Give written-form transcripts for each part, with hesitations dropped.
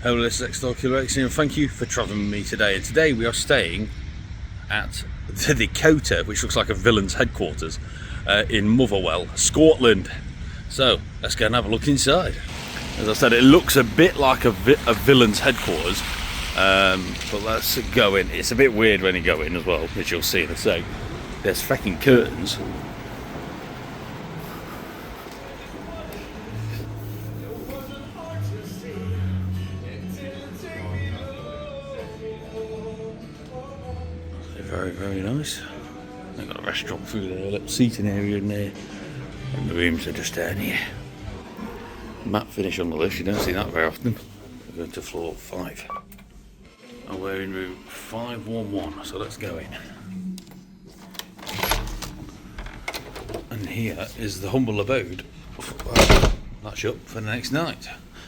Hello, this is X and thank you for travelling with me today. And today we are staying at the Dakota, which looks like a villain's headquarters in Motherwell, Scotland. So let's go and have a look inside. As I said, it looks a bit like a villain's headquarters, but let's go in. It's a bit weird when you go in as well, as you'll see in a sec. There's fucking curtains. Very, very nice. They've got a restaurant through there, a little seating area in there, and the rooms are just down here. Matte finish on the list, you don't see that very often. We're going to floor 5. And we're in room 511, so let's go in. And here is the humble abode. That's up for the next night.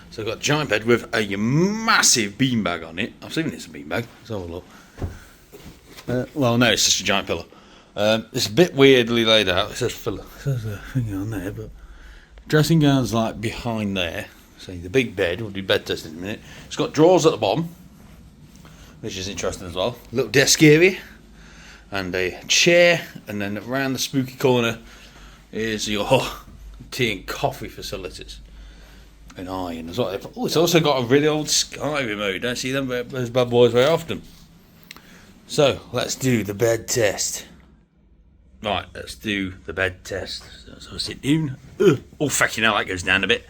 So I've got a giant bed with a massive beanbag on it. I'm assuming it's a beanbag, let's have a look. Well, no, it's just a giant pillow. It's a bit weirdly laid out. It says pillow. It says a thing on there, but dressing gown's like behind there. So the big bed, we'll do bed testing in a minute. It's got drawers at the bottom, which is interesting as well. A little desk area and a chair, and then around the spooky corner is your tea and coffee facilities. An iron as well. Oh, it's also got a really old Sky remote. Don't see them those bad boys very often. So, let's do the bed test. Right, let's do the bed test. So sit down. Oh, fucking hell, that goes down a bit.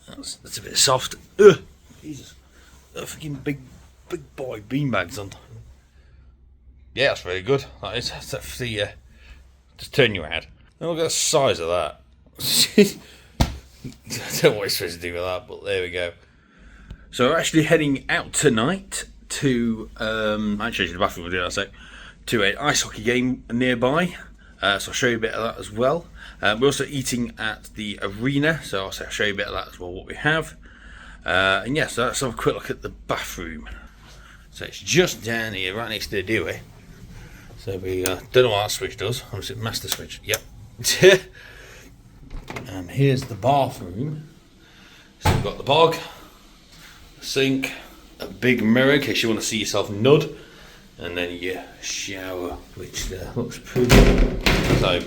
That's a bit soft. Jesus. Fucking big boy beanbags on. Yeah, that's very good. That is. That's the, just turn your head. And look at the size of that. I don't know what you're supposed to do with that, but there we go. So, we're actually heading out tonight to actually the bathroom, we'll do that in a sec, to an ice hockey game nearby, so I'll show you a bit of that as well. We're also eating at the arena, so I'll show you a bit of that as well, what we have. And yeah, so let's have a quick look at the bathroom. So it's just down here, right next to the dewey. So we don't know what that switch does. I'm just master switch. Yep. And here's the bathroom. So we've got the bog, the sink, a big mirror in case you want to see yourself nud, and then your shower, which looks pretty good. So,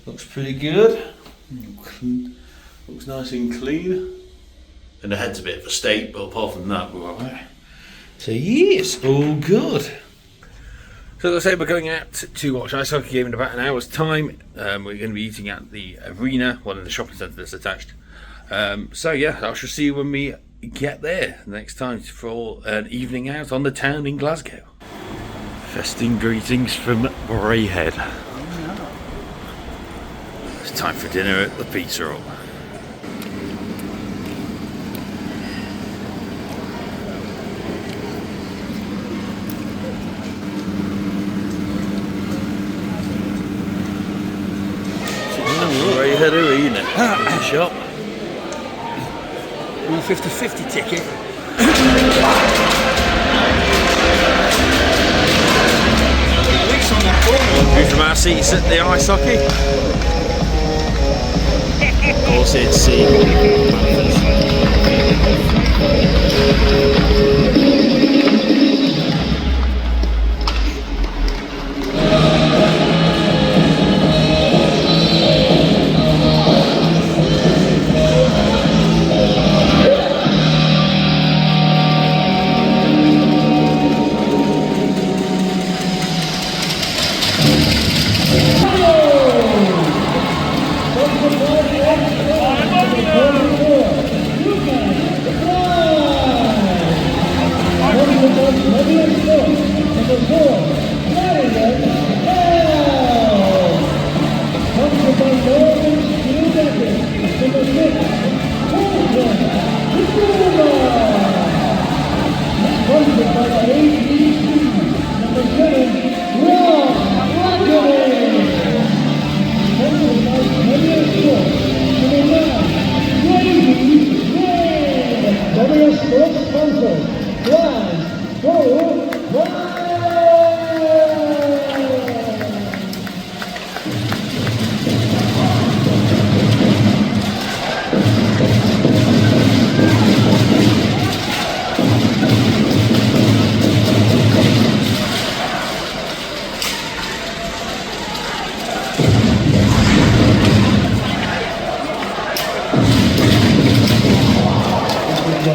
looks pretty good. Looks nice and clean. And the head's a bit of a state, but apart from that, we're alright. So yes, all good. So as I say, we're going out to watch ice hockey game in about an hour's time. We're going to be eating at the arena, one in the shopping centre that's attached. So yeah, I shall see you when we get there next time for an evening out on the town in Glasgow. Festing greetings from Braehead. It's time for dinner at the pizza hut. Braehead Arena, pizza shop. 50-50 ticket. View from our seats at the ice hockey. Of course, it's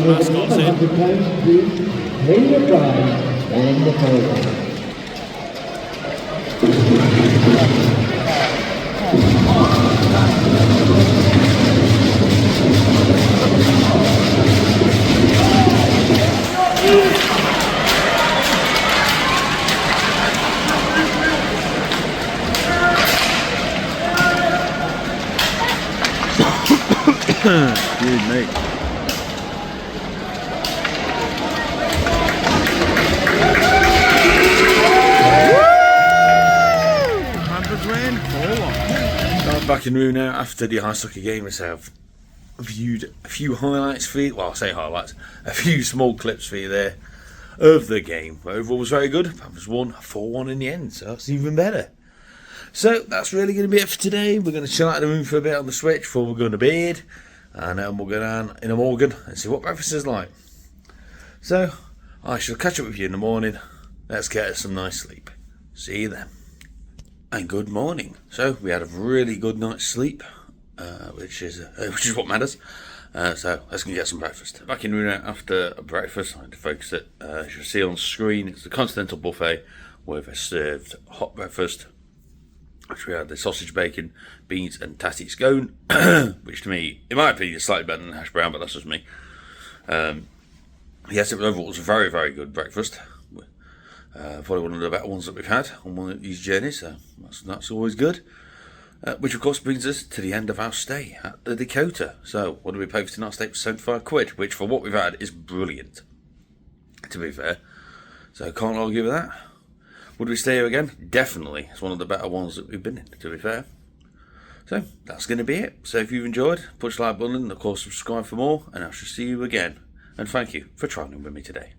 mascots in. Excuse me. Panthers win 4-1. I'm back in the room now after the ice hockey game myself. Viewed a few highlights for you. Well, I say highlights. A few small clips for you there of the game. Overall was very good. Panthers won 4-1 in the end, so that's even better. So that's really going to be it for today. We're going to chill out in the room for a bit on the Switch before we're going to bed. And then we'll go down in the Morgan and see what breakfast is like. So, I shall catch up with you in the morning. Let's get us some nice sleep. See you then. And good morning. So, we had a really good night's sleep, which is what matters. So, let's go get some breakfast. Back in the room after breakfast, I had to focus it. As you see on screen, it's the Continental Buffet where they served hot breakfast. Which we had the sausage, bacon, beans and tatty scone, which to me, in my opinion, is slightly better than hash brown, but that's just me. Yes, overall it was a very, very good breakfast. Probably one of the better ones that we've had on one of these journeys, so that's always good. Which of course brings us to the end of our stay at the Dakota. So, what do we pay for tonight's stay for £75, which for what we've had is brilliant, to be fair. So, can't argue with that. Would we stay here again? Definitely. It's one of the better ones that we've been in, to be fair. So, that's going to be it. So, if you've enjoyed, push the like button and, of course, subscribe for more. And I shall see you again. And thank you for travelling with me today.